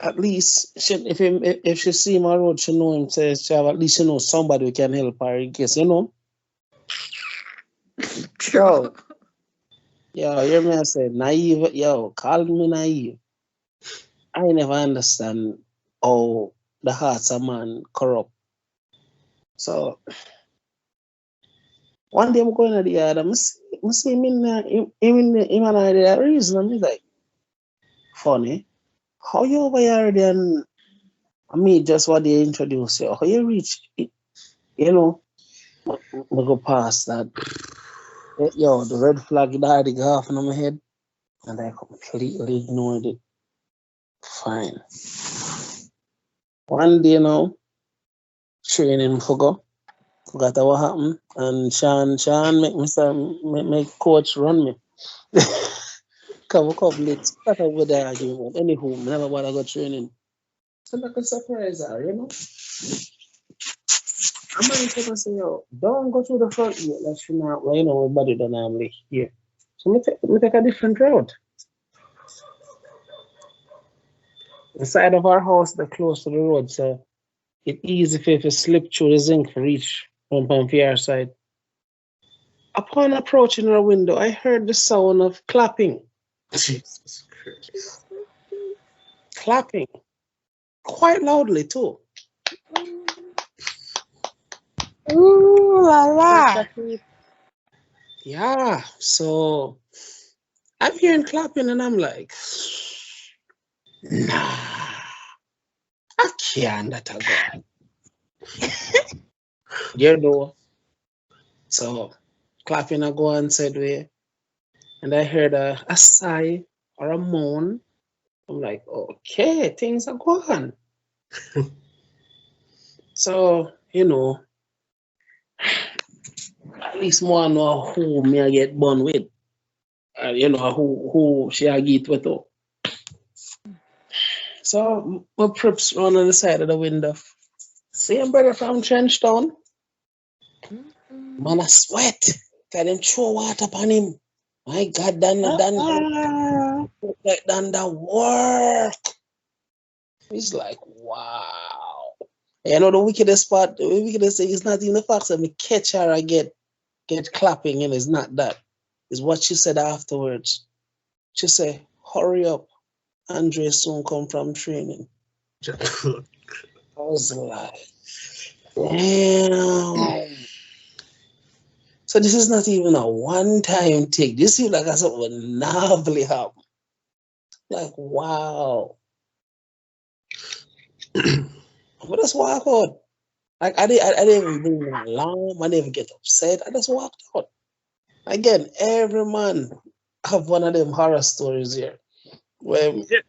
at least if she see him on road, she know him. Says she have at least she know somebody who can help her in case you know. Yo, yo, hear me I say naive. Yo, call me naive. I never understand how the hearts of man corrupt. So one day I'm going to the yard, I see him in him and I the reason. I'm just like, funny. How you over here then? I mean, just what they introduce you. How you reach, you know, we go past that. Yo, the red flag died off in my head, and I completely ignored it. Fine. One day now, training for go. Forgot what happened, and Sean make me say, make coach run me. Come a couple late, start up with the argument. Anywho, never bother go training. So like a surprise her, you know. I might take say, yo, don't go through the front gate, let's you know, well, you know, body dynamic here. So me take a different route. The side of our house, they're close to the road, so it's easy for you to slip through the zinc to reach one on the other side. Upon approaching our window, I heard the sound of clapping. Jesus Christ. Clapping. Quite loudly too. Ooh la la. Yeah. So I'm hearing clapping and I'm like, nah, I can't let her go. You know. So clapping I go and said way. And I heard a sigh or a moan. I'm like, okay, things are going. So, you know, at least more know who me I get born with. You know, who she I get with. Oh. So my preps run on the side of the window. Same brother from Trenchtown. Man, I sweat. Got him throw water upon him. My God, done the work. He's like, wow. You know the wickedest part, the wickedest thing is not even the fact that me catch her I get clapping and it's not that. It's what she said afterwards. She said, hurry up. Andre soon come from training. I was like, damn. So this is not even a one-time thing. This is like a something novelly happen. Like, wow. But just walk out. Like I didn't even bring my alarm. I didn't even get upset. I just walked out. Again, every man have one of them horror stories here. Where Yeah,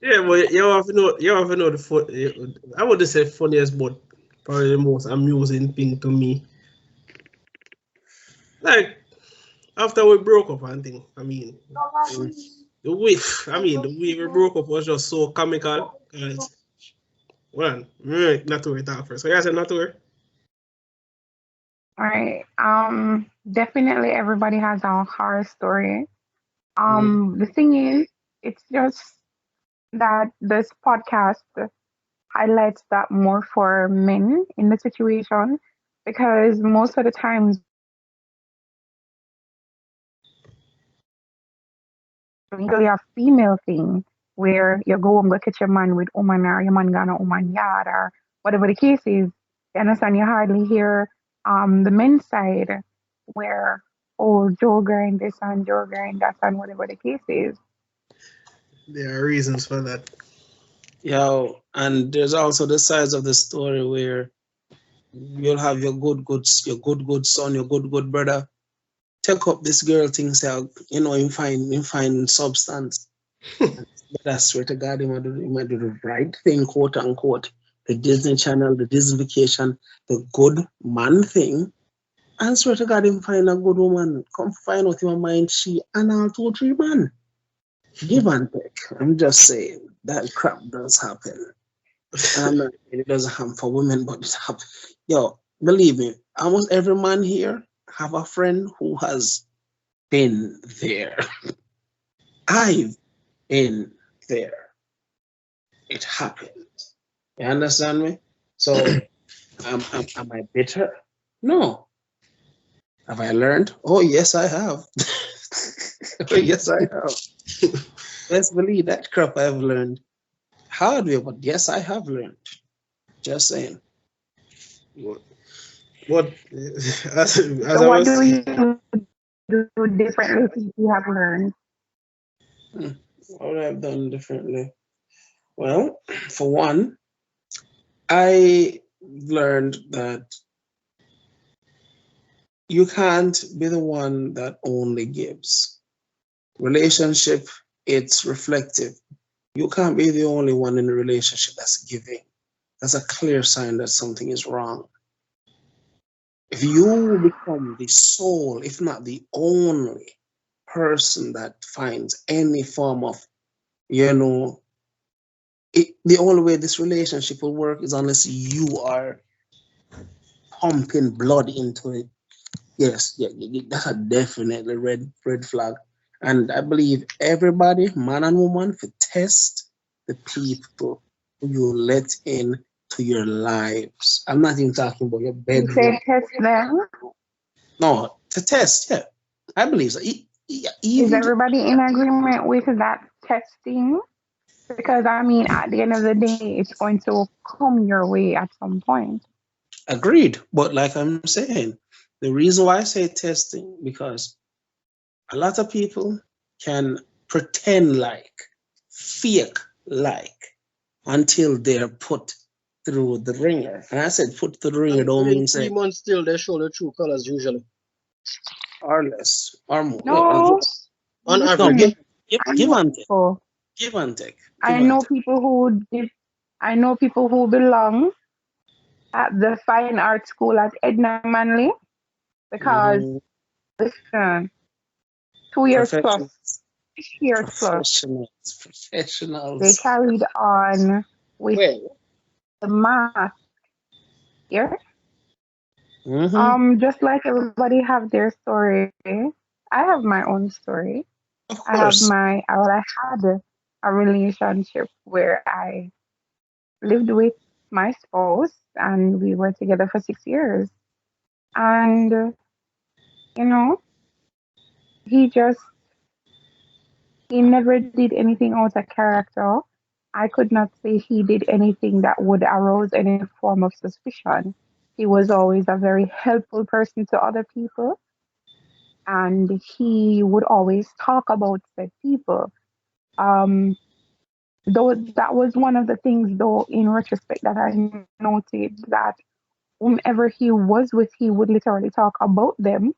yeah, but you have to know the fun. I wouldn't say funniest, but probably the most amusing thing to me. Like after we broke up and thing, I mean, the way the way we broke up was just so comical. Cause well, not to worry talk first. So you said not to worry. All right. Definitely everybody has a horror story. Mm. The thing is, it's just that this podcast highlights that more for men in the situation because most of the times usually a female thing where you go and look at your man with woman or your man gonna woman yard or whatever the case is. You understand? You hardly hear the men's side where oh Joe grind this and Joe grind that and whatever the case is. There are reasons for that. yo, and there's also the sides of the story where you'll have your good son, your good brother take up this girl things out, you know, in find substance. But I swear to God, he might do the right thing, quote unquote. The Disney Channel, the Disney vacation, the good man thing. I swear to God, him find a good woman. Come find out in my mind she and all two, three man. Give and take. I'm just saying that crap does happen. And I'm not saying it doesn't happen for women, but it happens. Yo, believe me, almost every man here have a friend who has been there. I've been there. It happened. You understand me? So am I bitter? No. Have I learned? Oh yes, I have. Oh yes, I have. Let's believe that crap I've learned. Hard way, but yes, I have learned. Just saying. But as So I what was do saying, you do differently if you have learned? Hmm. What would I have done differently? Well, for one, I learned that you can't be the one that only gives. Relationship, it's reflective. You can't be the only one in a relationship that's giving. That's a clear sign that something is wrong. If you become the sole, if not the only person that finds any form of, you know, the only way this relationship will work is unless you are pumping blood into it. Yes, yeah, that's a definitely red flag. And I believe everybody, man and woman, to test the people who you let in to your lives. I'm not even talking about your You bedroom. say test them. No, to test, yeah. I believe so. Is Even everybody in agreement with that testing? Because I mean, at the end of the day, it's going to come your way at some point. agreed. But like I'm saying, the reason why I say testing, because a lot of people can pretend like, fake like, until they're put through the ringer. And I said put through the ringer And don't within mean three say months still they show the true colors usually. or less or more. No, On No, average. listen, I give know and take. people. Give and take. Give I and know take. people who did. I know people who belong at the fine art school at Edna Manley because Hmm. listen, 2 years plus, Professionals. 6 years plus, Professionals. they Professionals. carried on with Well, the math. Yeah. Hmm. Just like everybody have their story, I have my own story. Of I have course. I had a relationship where I lived with my spouse and we were together for 6 years. And, you know, he just, he never did anything out of character. I could not say he did anything that would arouse any form of suspicion. He was always a very helpful person to other people and he would always talk about said people. Um, though that was one of the things, though, in retrospect, that I noted that whomever he was with, he would literally talk about them,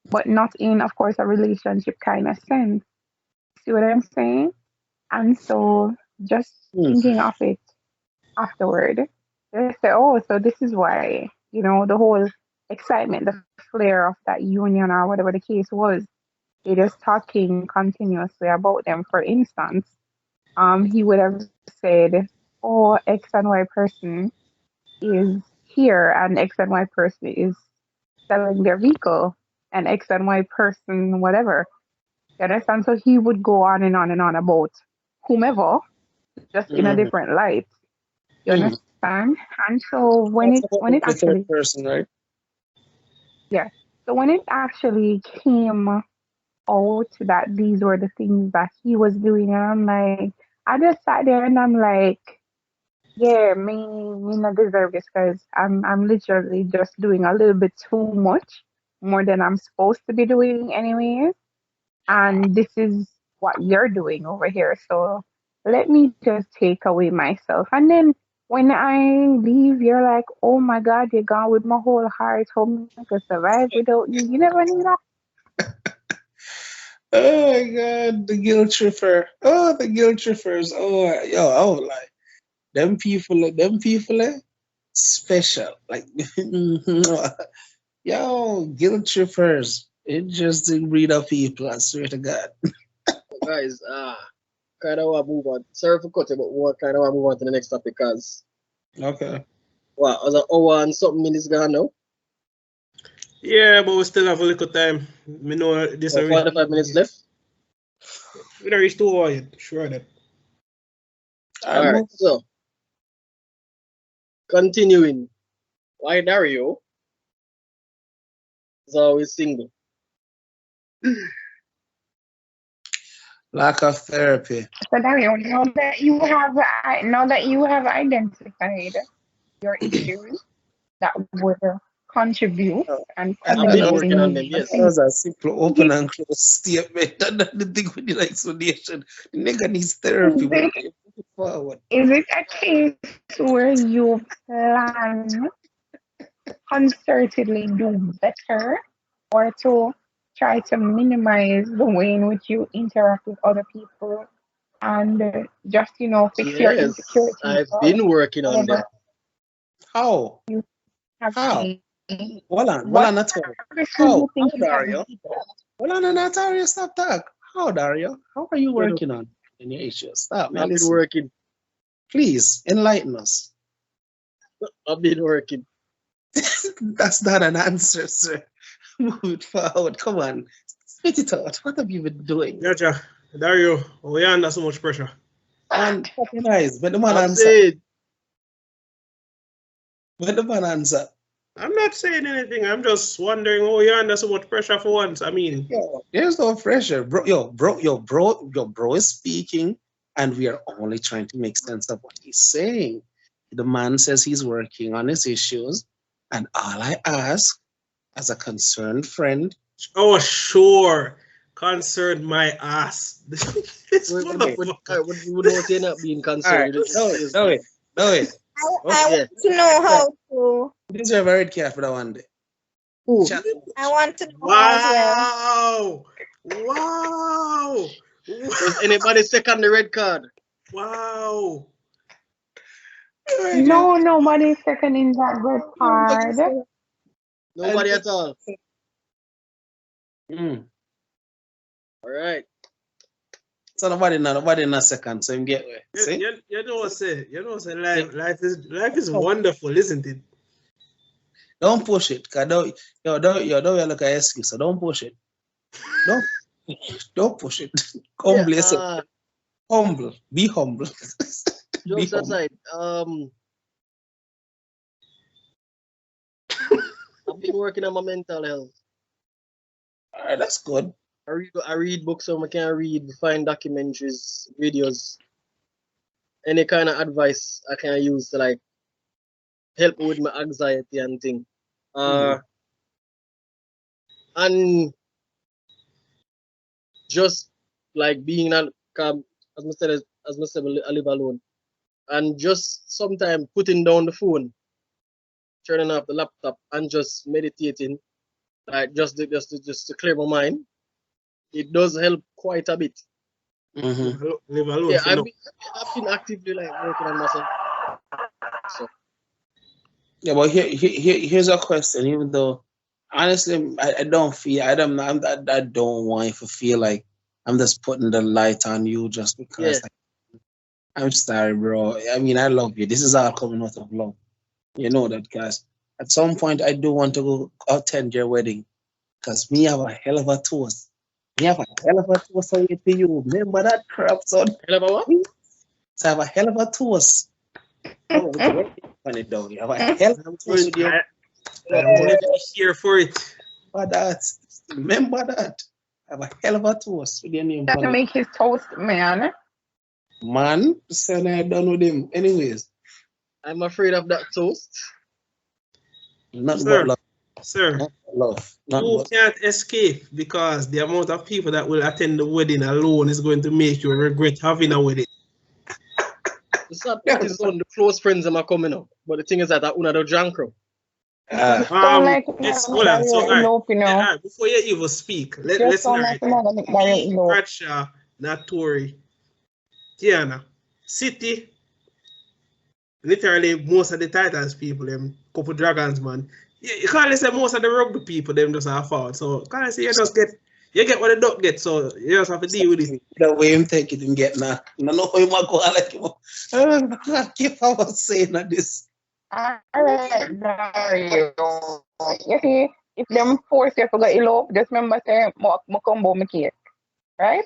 but not in, of course, a relationship kind of sense. See what I'm saying? And so, just Hmm. thinking of it afterward, they say, oh, so this is why, the whole excitement, the flair of that union or whatever the case was, they just talking continuously about them. For instance, he would have said, "Oh, X and Y person is here, and X and Y person is selling their vehicle, and X and Y person whatever." You understand? So he would go on and on and on about whomever, just in a Hmm. different light. You Hmm. understand? And so That's when about it the third actually, person, right? yeah, so when it actually came out that these were the things that he was doing, and I'm like, I just sat there and I'm like, yeah, me not deserve this because I'm literally just doing a little bit too much, more than I'm supposed to be doing anyways. And this is what you're doing over here. So let me just take away myself. And then when I leave, you're like, oh my God, you're gone with my whole heart. How am I gonna survive without you? You never knew that. Oh my god, the guilt tripper. Oh, the guilt trippers. Oh, yo, oh, like them people, special. Like, yo, guilt trippers. Interesting breed of people. I swear to God. guys, kind of want to move on. Sorry for cutting, but what kind of want to move on to the next topic because Okay. what was an hour and something minutes gone now? yeah, but we still have a little time. We know this Or already. 45 minutes left. We don't reach 2 hours yet. Sure that. I All right, move. so continuing. Why Dario is always single? Lack of therapy. So Dario, now that you have identified your issues that would contribute and I I've thought contribute been that was, working on in them, I yes. thought that was a simple open and close statement. And not the thing with the explanation. The nigga needs therapy, but is they put it forward. it a case where you plan concertedly do better or to try to minimize the way in which you interact with other people and just fix your Yes, insecurities I've or been working on them. whatever How? you have How? seen. Well, What I'm not telling. habits do How? you How, think you can Dario? keep? Well, I'm not Dario. Stop talk. How, Dario? How are you You know, working on your issues? Stop, man. I've been Listen. working. Please enlighten us. I've been working. That's not an answer, sir. Move it forward. Come on. Spit it out. What have you been doing? Gotcha. Dario, we are under so much pressure. Man, fucking eyes. But the man I'm answer. saying, But the man answer. I'm not saying anything. I'm just wondering, you're under so much pressure for once. I mean, Yo, there's no pressure. Bro is speaking, and we are only trying to make sense of what he's saying. The man says he's working on his issues, and all I ask, as a concerned friend, oh, sure. Concerned my ass. This what, motherfucker. what you know, you're not being all concerned right, with it. no, Is, no, wait, no, wait. I yeah. want to know how to. These are very careful that one day. Who? Chat. I want to know as well. Wow. Wow. Was anybody second the red card? Wow. No, nobody's seconding that good card. Nobody at all. Mm. All right. So nobody in a second, so him get away. See? You know what say? Life is wonderful, isn't it? Don't push it. Cause don't look at excuse. So don't push it. Don't push it. Humble yourself. Humble. Be humble. Be Jokes humble. aside, I've been working on my mental health. All right, that's good. I read books, so I can read, find documentaries, videos, any kind of advice I can use to like help me with my anxiety and thing. And just like being as I said, I live alone, and just sometimes putting down the phone, turning off the laptop, and just meditating, like just to clear my mind. It does help quite a bit. Mm-hmm. Live alone. Yeah, I've I've been actively like working on myself. So Yeah, but here's a question. Even though, honestly, I don't feel I don't want you to feel like I'm just putting the light on you just because. yeah, Like, I'm sorry, bro. I mean, I love you. This is all coming out of love. You know that, guys. At some point, I do want to go attend your wedding because me have a hell of a toast. Me have a hell of a toast away to you. Remember that crap, son? hell of a what? So I have a hell of a toast. Oh, it's way funny, dog. You have a hell of a toast with you. I'm going to be here for it. Remember that. Remember that. I have a hell of a toast with your name Got on to it. make his toast, man. Man, saying I done with him. Anyways, I'm afraid of that toast. nothing Sir. but love. Sir, Nothing but love. Nothing you but can't escape because the amount of people that will attend the wedding alone is going to make you regret having a wedding. The sad part is only the close friends are coming up. But the thing is that I una the drunk crowd. Sound like Yes, hold on. So, Dario elope, you know. all right, before you even speak, Just listen, sound all like right. another Dario Me, elope. Bradshaw, Natori, Tiana, City, literally most of the Titans people, them couple dragons, man. You can't say most of the rugby people, them just are forward. So can't say you get what the duck get, so you just have to deal with it. the way him take it and get now. No, no, him a go like him. I keep on saying that this. Alright, Dario. You see, if them force you to go elope, just remember say, mo combo my cake. Right?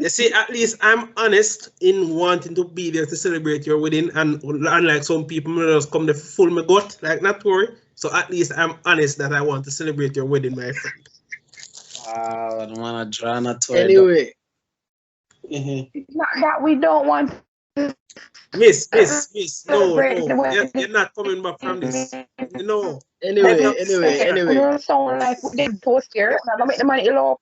You see, at least I'm honest in wanting to be there to celebrate your wedding, and unlike some people, me just come to full my gut, like not worry. So at least I'm honest that I want to celebrate your wedding, my friend. Wow, I don't want to draw not to it. Anyway, It's not that we don't want to Miss, no, celebrate the no, you're wedding. not coming back from this. No, Let anyway, me anyway, say, anyway, we don't sound like we did post here. Now, don't make the money elope.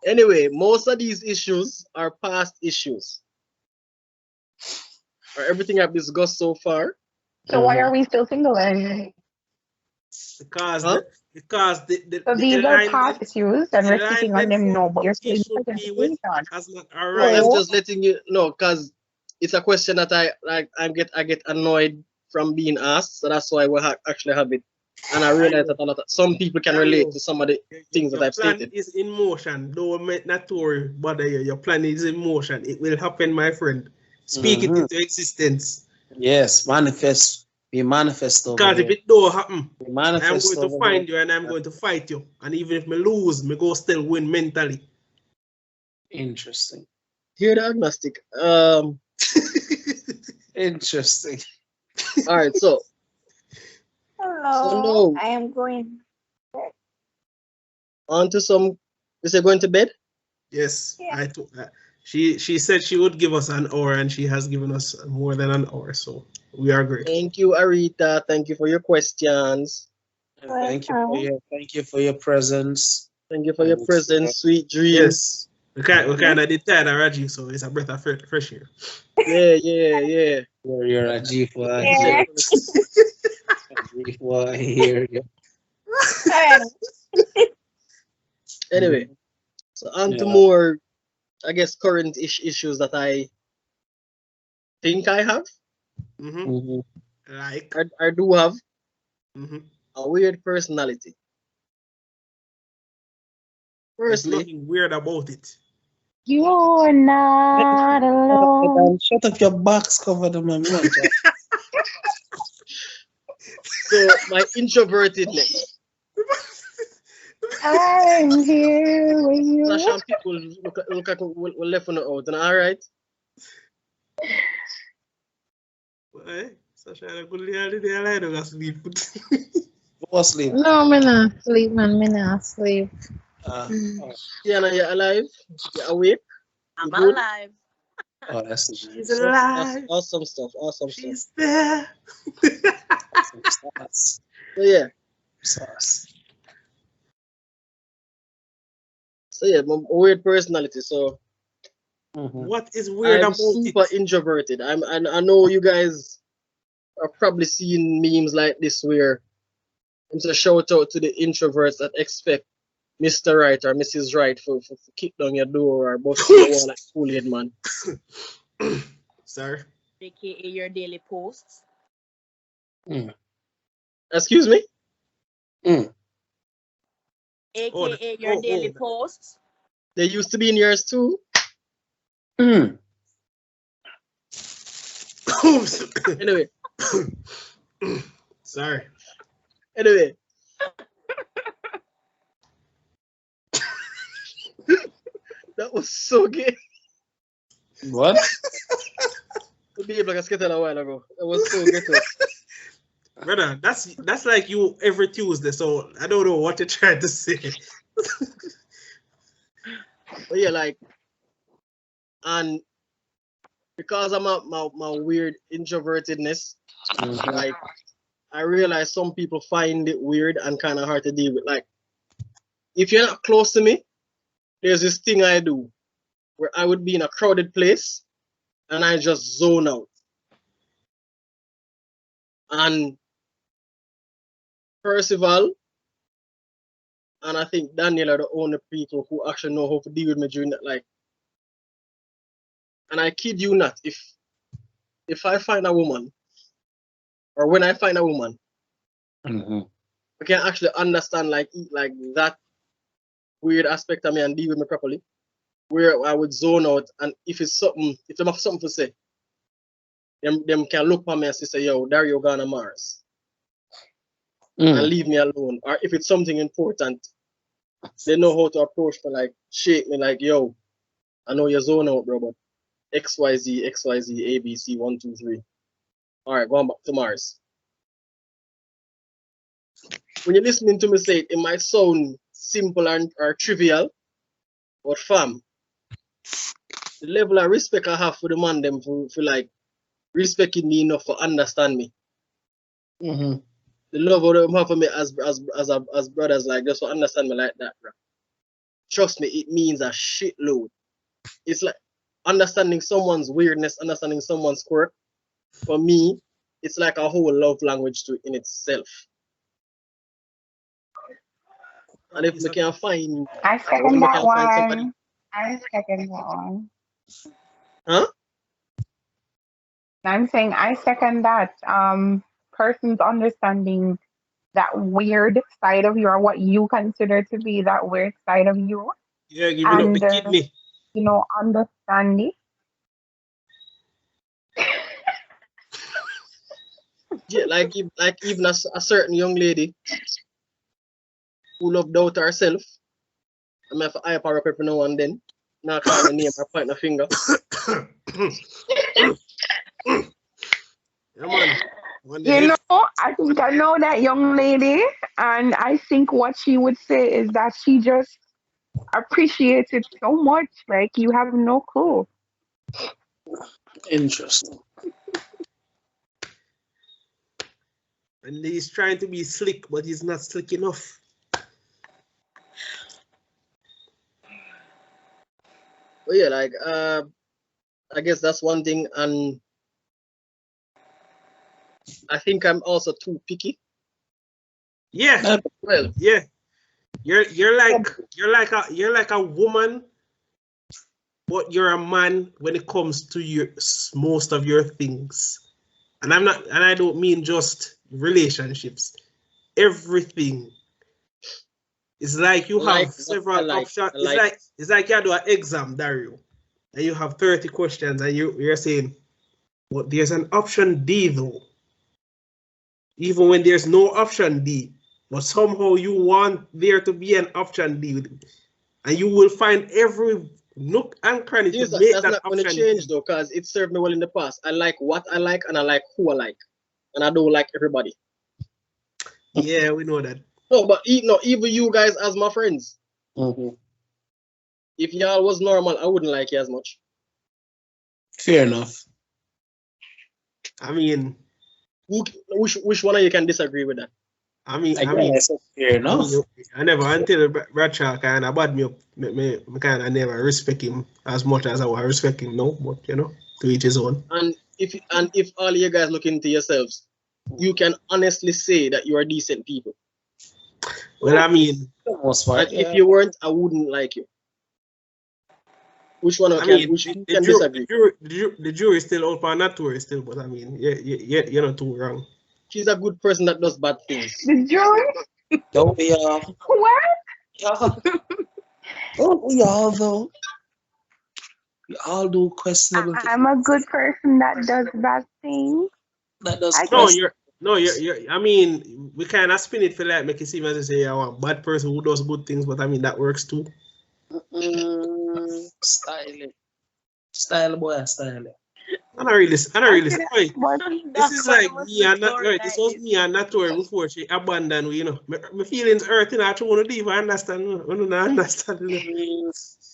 anyway, most of these issues are past issues. Or everything I've discussed so far. So why are we still single then? because Huh? So the these are past alignment, issues and the we're sitting on alignment them for now, but who you're still he in should the be with situation. has not No, I'm arrived. So, just letting you know because it's a question that I get annoyed from being asked, so that's why we actually have it. And I realize that some people can relate Dario, to some of the things that your I've plan stated. is in motion. Don't make not to worry, bother you. Your plan is in motion. It will happen, my friend. Speak it into existence. Yes, manifest. We manifest over Because if here. it don't happen, We I'm manifest going to over find here. you and I'm going to fight you. And even if me lose, me go still win mentally. Interesting. Here the agnostic. Interesting. All right, so Hello. no, I am going. on to some. Is it going to bed? Yes, Yeah. I took that. She said she would give us an hour, and she has given us more than an hour. So we are grateful. Thank you, Arita. Thank you for your questions. And thank you for your presence. Thank you for your And presence, sweet dreams. Yes, we kind of did tired of Raji, so it's a breath of fresh air. Yeah. you're a G4 Yeah. here. G4 here. Anyway, so on to Yeah. more, I guess, current issues that I think I have. Mhm. Like, I do have mhm. a weird personality. There's Firstly, nothing weird about it. you're not alone. Shut up your box cover the man. so my introvertedness. I'm here with you. Sasha and people look like we're left on the out. And all right, Why? Sasha, I go the I don't sleep. Go asleep. No, me not sleep, man. Me not sleep. Tiana, you're alive. You're awake. I'm You good? alive. Oh, that's nice. She's alive. Awesome stuff. Awesome stuff. She's there. Some sauce. So yeah, Sauce. my weird personality. So Mhm. What is weird I'm about super it? introverted. I know you guys are probably seeing memes like this where it's a shout out to the introverts that expect Mr. Right or Mrs. Right for kick down your door or bust your wall like Kool-Aid man. Sir. AKA your daily posts. Mm. Excuse me? Mm. AKA your daily posts. They used to be in yours too. Mm. Anyway, Sorry. anyway. That was so gay. What? To behave like a skittle a while ago. That was so ghetto. Brother, that's like you every Tuesday, so I don't know what you're trying to say. But yeah, like, and because I'm my weird introvertedness, Mhm. like I realize some people find it weird and kind of hard to deal with. Like, if you're not close to me, there's this thing I do where I would be in a crowded place and I just zone out. And Percival and I think Daniel are the only people who actually know how to deal with me during that. Like, and I kid you not, if I find a woman or when I find a woman, Mhm. I can actually understand like that weird aspect of me and deal with me properly. Where I would zone out, and if they have something to say, them can look at me and say, "Yo, Dario gonna Mars," and Mm. leave me alone. Or if it's something important, they know how to approach me, like shake me, like, "Yo, I know you're zone out, bro, but XYZ, XYZ, ABC, 1, 2, 3. All right, going back to Mars. When you're listening to me say it, it might sound simple and or trivial, but fam, the level of respect I have for the man them for like respecting me enough for understand me. Mm-hmm. The love of them have for me as brothers, like just for understand me like that, bro. Trust me, it means a shitload. It's like understanding someone's weirdness, understanding someone's quirk. For me, it's like a whole love language to in itself. And if we can find, I or when second we that can find somebody, one. I second that one. huh? I'm saying I second that. Person's understanding that weird side of you or what you consider to be that weird side of you, Yeah, giving up the and kidney. understand it. Yeah, like even a certain young lady who loved out herself. I mean, if I hype her up every now and then, not call my name or point my finger. Yeah, man. On the You head. know, I think I know that young lady, and I think what she would say is that she just appreciates it so much. Like you have no clue. Interesting. And he's trying to be slick, but he's not slick enough. But yeah, like I guess that's one thing, and I think I'm also too picky. Yeah, Well, yeah. You're like a woman, but you're a man when it comes to your most of your things. And I don't mean just relationships. Everything. It's like you like have what I several like, options. I like. It's like you do an exam, Dario, and you have 30 questions, and you're saying, well, there's an option D though. Even when there's no option D, but somehow you want there to be an option D, and you will find every nook and cranny to make That's that not going to option change D. though, because it served me well in the past. I like what I like, and I like who I like, and I don't like everybody. Yeah, we know that. No, but even you guys as my friends. Mm-hmm. If y'all was normal, I wouldn't like you as much. Fair enough. I mean, Which one of you can disagree with that? I mean, Like, I mean, Fair enough. I never until Bradshaw kind of bad me up. Me kind of never respect him as much as I would respect him now. But you know, to each his own. and if all you guys look into yourselves, you can honestly say that you are decent people. Well, I mean, For the most part, And if you weren't, I wouldn't like you. Which one I mean, which you can disagree? the jury is still out for not to still, but I mean, yeah, you're not too wrong. She's a good person that does bad things. The jury? don't we all? What? Don't we all though? We all do questionable things. I'm a good person that does bad things. That does I No, guess. question. I mean, we kind of spin it for like make it seem as if say I'm a bad person who does good things, but I mean that works too. Style boy, style. I don't really say. Oi, But this is like me and not right. This was me and Natori before she abandoned we, you know. My feelings hurting. I want to leave. I understand. I don't understand.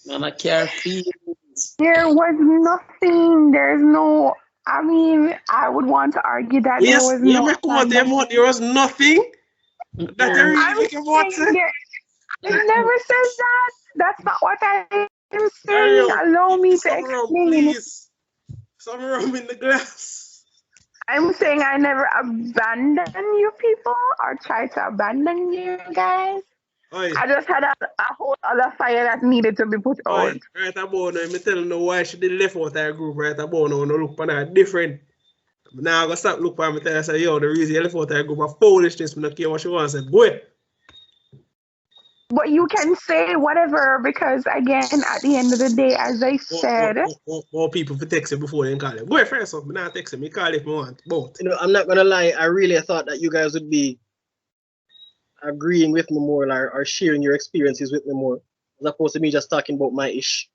Man, I care feelings. there was nothing. There's no. I mean, I would want to argue that there Yes, was yeah, no me come out there, abandonment. there was nothing that I really I'm make a what saying there. It never says that. That's not what I am saying. Dario, Allow me to some rum, explain. please. Some rum in the glass. I'm saying I never abandon you people or try to abandon you guys. Oi, I just had a whole other fire that needed to be put out. right about now, me tell you why she did left out her group right about now, no look for that different. Now I go stop look for me tell her say, yo, the reason you left out her group of foolishness, me not care what she wants, say, boy. But you can say whatever because again, at the end of the day, as I said, More people for text you before they call you. Boy, first up, me not text you, me call if me want, both. You know, I'm not gonna lie. I really thought that you guys would be agreeing with me more, or sharing your experiences with me more, as opposed to me just talking about my ish.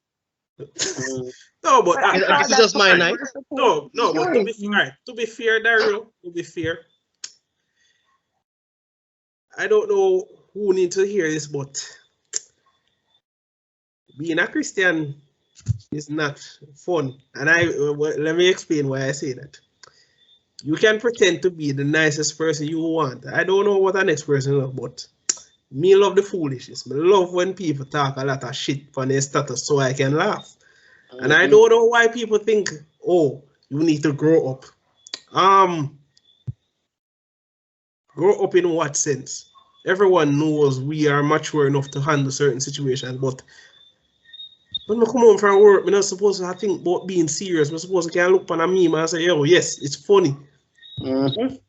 No, but But I I thought guess it's that's just my what night. we're supposed no, to be but doing. to be fair, Dario, to be fair, I don't know who needs to hear this, but being a Christian is not fun. And let me explain why I say that. You can pretend to be the nicest person you want. I don't know what the next person is, but me love the foolishness. Me love when people talk a lot of shit on their status so I can laugh. And I don't know why people think, oh, you need to grow up. Grow up in what sense? Everyone knows we are mature enough to handle certain situations, but when I come home from work, I'm not supposed to think about being serious. I'm supposed to can look on a meme and say, oh, yes, it's funny. And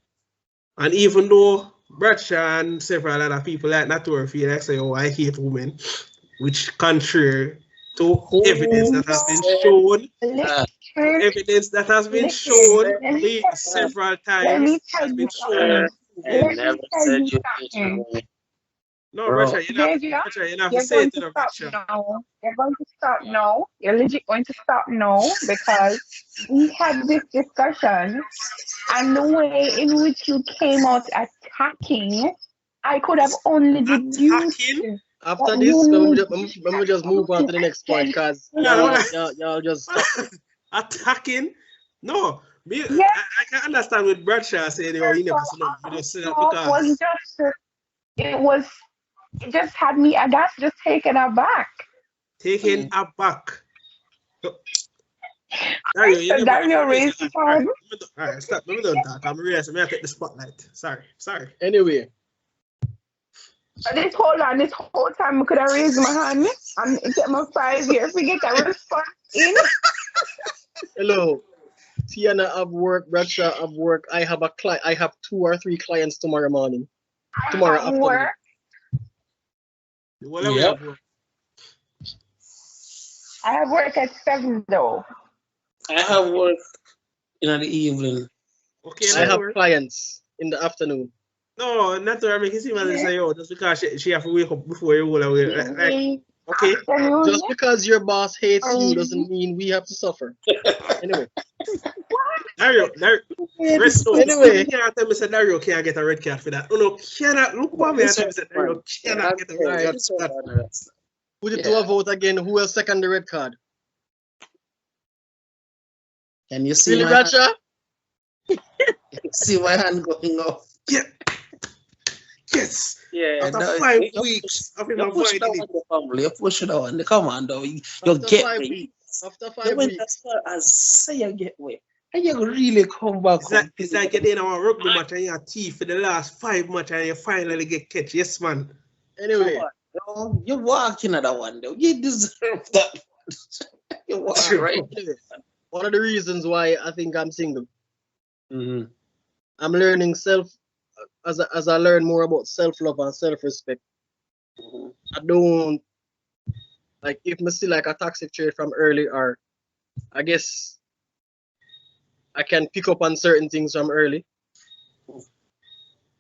even though Bradshaw and several other people like Natura feel like say, oh, I hate women, which contrary to evidence that has been shown, evidence that has been shown several Let me times, tell has you been shown something. and proven. Let me tell you something. No, Bro. Bradshaw, you have to You're say going it to to the stop Bradshaw. now. You're going to stop now. You're legit going to stop now because we had this discussion and the way in which you came out attacking, I could have only deduced Attacking? After that this, you need let me just move on to the next point because y'all just stop. Attacking? No, me, Yes, I can understand with Bradshaw saying, oh, he never said that. You just say that was because just it was it just had me I got just taken aback. taken aback. Dario, you So never Dario raise raised your his hand. All right, hand. all right, stop. Let me don't talk. I'm realizing I'm going to take the spotlight. Sorry. Anyway, This whole time I could have raised my hand and it took my 5 years to get a response in. hello. Tiana have work, Bradshaw have work. I have a client. I have 2 or 3 clients tomorrow morning, I tomorrow have afternoon. work. Well, we have work. I have work at 7 though. I have work in the evening. Okay, I not have work. clients in the afternoon. No, not to make it seem as if say, oh, just because she have to wake up before you roll away. Like, okay. Afternoon. Just because your boss hates you doesn't mean we have to suffer. Anyway. Dario, rest no. Anyway. You can't tell me that Dario can't get a red card for that. Oh no, cannot look what me and tell me that Dario cannot get a red card for that. Put it to a vote again. Who will second the red card? Can you see Really, my Bradshaw? hand? See my hand going off? Yeah. Yes. Yeah. After No, 5 weeks of him you push avoiding that it. one, family. You push it on. Come on, though. You After get 5 me. weeks. After You 5 went as weeks. far as say you get way. And you really come back. It's like you're in a rugby match and you're thief for the last 5 match and you finally get catch. Yes, man. Anyway. You're walking at that one, though. You deserve that. You walk right. Anyway, one of the reasons why I think I'm single. Mm-hmm. I'm learning as I learn more about self-love and self-respect. Mm-hmm. I don't like if I see like a toxic trait from early, or I guess I can pick up on certain things from early.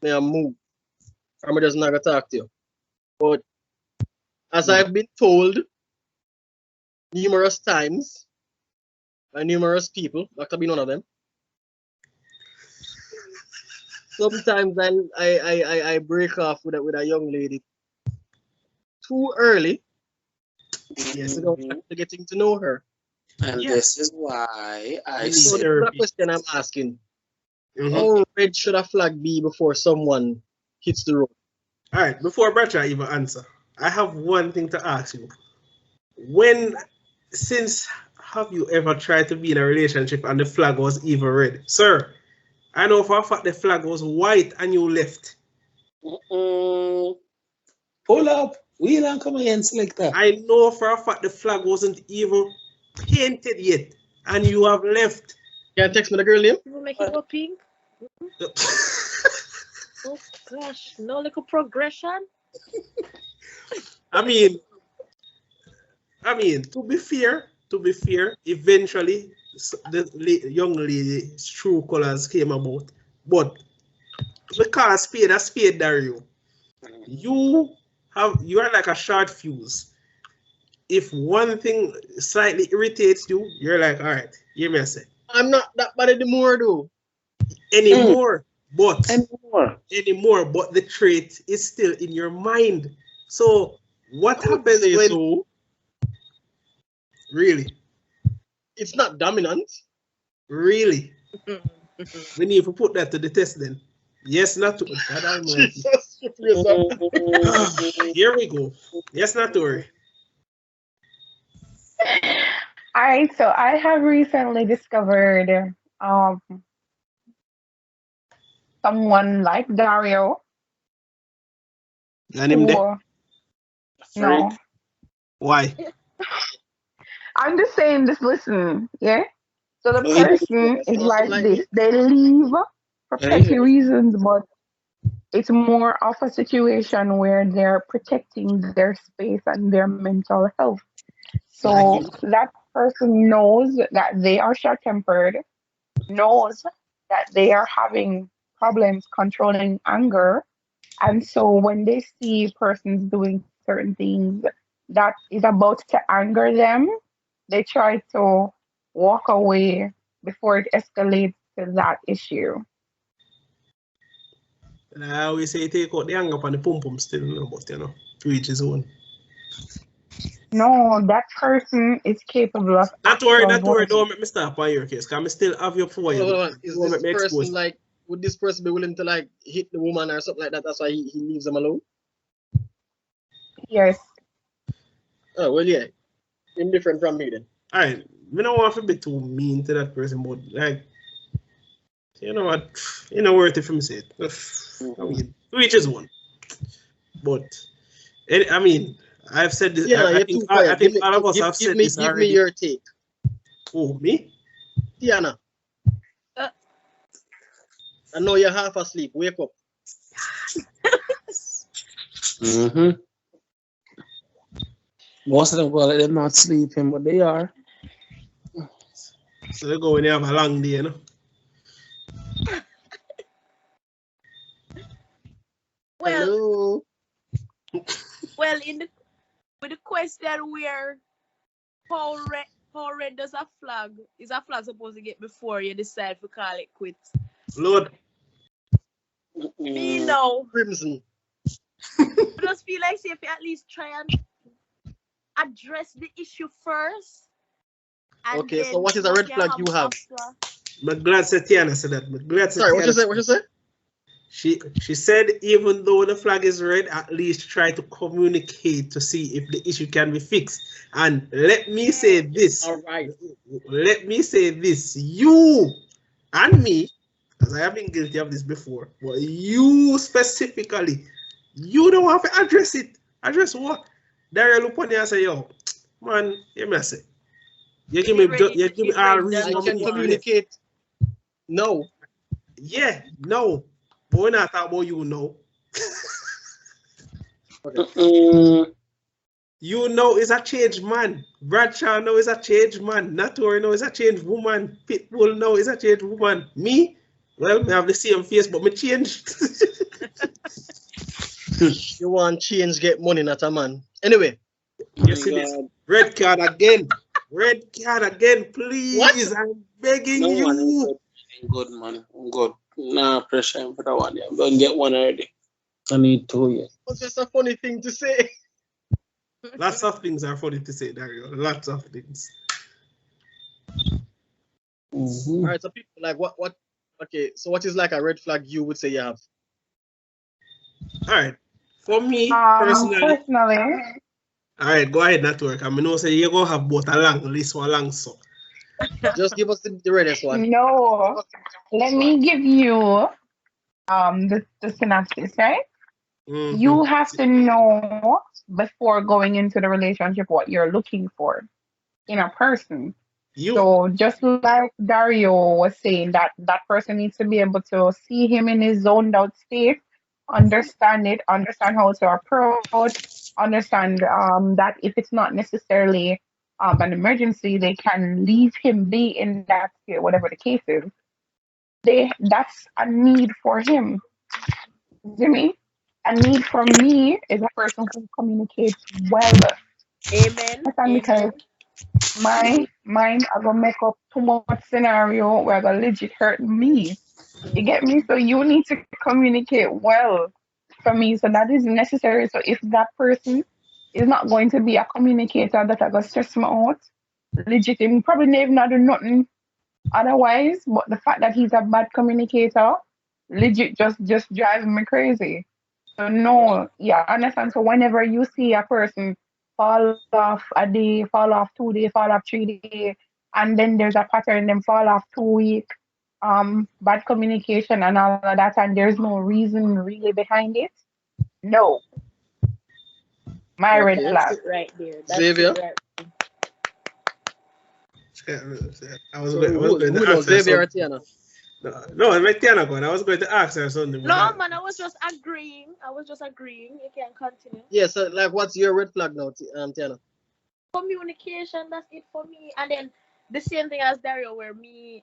May I move. I'm just not gonna talk to you. But as I've been told numerous times by numerous people, Dr. being one of them, sometimes I break off with a young lady too early. Yes, without actually getting to know her. And this is why I So said, this is a question I'm asking. How red should a flag be before someone hits the road? All right, before Bradshaw even answer, I have one thing to ask you. Since have you ever tried to be in a relationship and the flag was even red? Sir, I know for a fact the flag was white and you left. pull up, wheel and come again, selector. I know for a fact the flag wasn't even painted yet and you have left. Can you text me the girl name? You make it go pink? Oh gosh, no little progression. I mean, to be fair, eventually the young lady's true colors came about. But because a spade, Dario, you are like a short fuse. if one thing slightly irritates you, you're like, all right, hear me I say. I'm not that bad anymore, though. Anymore, but Anymore. but the trait is still in your mind. So what I would happens say when so. really, It's not dominant. really we need to put that to the test then? Yes, not to God Almighty. Jesus, you praise that. Here we go. Yes, not to worry. All right, so I have recently discovered someone like Dario And him there. who Freak. no. Why? I'm just saying just listen, yeah? So the So he person is Awesome like like this. me. They leave for yeah, he petty reasons, but it's more of a situation where they're protecting their space and their mental health. So Mhm. that person knows that they are short tempered, knows that they are having problems controlling anger. And so when they see persons doing certain things that is about to anger them, they try to walk away before it escalates to that issue. And I always say take out the anger on the pum pum still, but to each his own. No, that person is capable of Not to worry, not to worry. worse. Don't make me stop on your case, because I still have you for Hold on, you. hold on. Is Don't make this me person expose. like, would this person be willing to like hit the woman or something like that? That's why he leaves them alone? Yes. Oh, well, yeah. Indifferent from me then. Alright, we don't want to be too mean to that person, but like, you know what? You know worth it for me say it. I mean, to each his one. But I mean, I've said this. Tiana, I you're think too quiet. I think all of us have said this Give me already. your take. Oh, me? Tiana, Uh, I know you're half asleep. Wake up. Mm-hmm. Most of them, well, they're not sleeping, but they are. So they go when they have a long day, you know. well, Hello. well, in the with the question where how red does a flag is a flag supposed to get before you decide to call it quits? Lord, Me Mm. know. Crimson. I just feel like say if you at least try and address the issue first, and Okay, so then what is a what red can flag you happen have? after. I'm glad Tiana said that. I'm glad Sorry, what you Tiana say? said What you that. say? She said even though the flag is red, at least try to communicate to see if the issue can be fixed. And let me say this. All right. Let me say this. You and me, because I have been guilty of this before, but you specifically, you don't have to address it. Address what? Dario look on you and say, yo, man, hear me I say. You give me Get ready you to give me get all ready reason than I what you me can need to want. left. communicate. No. Yeah, no. But we're not talking about you know. Mm-mm. You know is a changed man. Bradshaw know is a changed man. Natori know is a changed woman. Pitbull know is a changed woman. Me, well, me have the same face, but me changed. You want change, get money, not a man. Anyway, Yes, My it is. God. Red card again. Red card again, what? please. I'm begging No one is you. good. I'm good, man. I'm good. Nah, pressure for that one. Yeah. I'm going to get one already. I need two, yeah. It's just a funny thing to say. Lots of things are funny to say, Dario. Lots of things. Mm-hmm. All right, so people like what? Okay, so what is like a red flag you would say you have? All right. For me, personally, Personally, all right, go ahead, network. I mean, no say you're going to have both a long list or a long so. Just give us the reddest one. no. Let me give you the synopsis, right? Mm-hmm. You have to know before going into the relationship what you're looking for in a person. You, So just like Dario was saying, that person needs to be able to see him in his zoned out state, understand it, understand how to approach, understand that if it's not necessarily an emergency, they can leave him be in that state, whatever the case is. That's a need for him. You see me? A need from me is a person who communicates well. Amen. Understand? Because mine are gonna make up too much scenario where gonna legit hurt me. You get me? So you need to communicate well for me. So that is necessary. So if that person is not going to be a communicator that I gonna stress me out, legit him probably never not do nothing otherwise, but the fact that he's a bad communicator, legit just drives me crazy. So no, yeah, understand. So whenever you see a person fall off a day, fall off 2 day, fall off 3 day, and then there's a pattern, them fall off 2 week, bad communication and all of that, and there's no reason really behind it. No, my red Okay. That's flag. it right there. That's Xavier. it right. I was So going, I was going who to knows, ask her Xavier or something. Tiana? No, I met Tiana going. I was going to ask her something, but No, man, I was just agreeing. I was just agreeing. You can continue. Yeah, so like what's your red flag now, Tiana? Communication, that's it for me. And then the same thing as Dario, where me,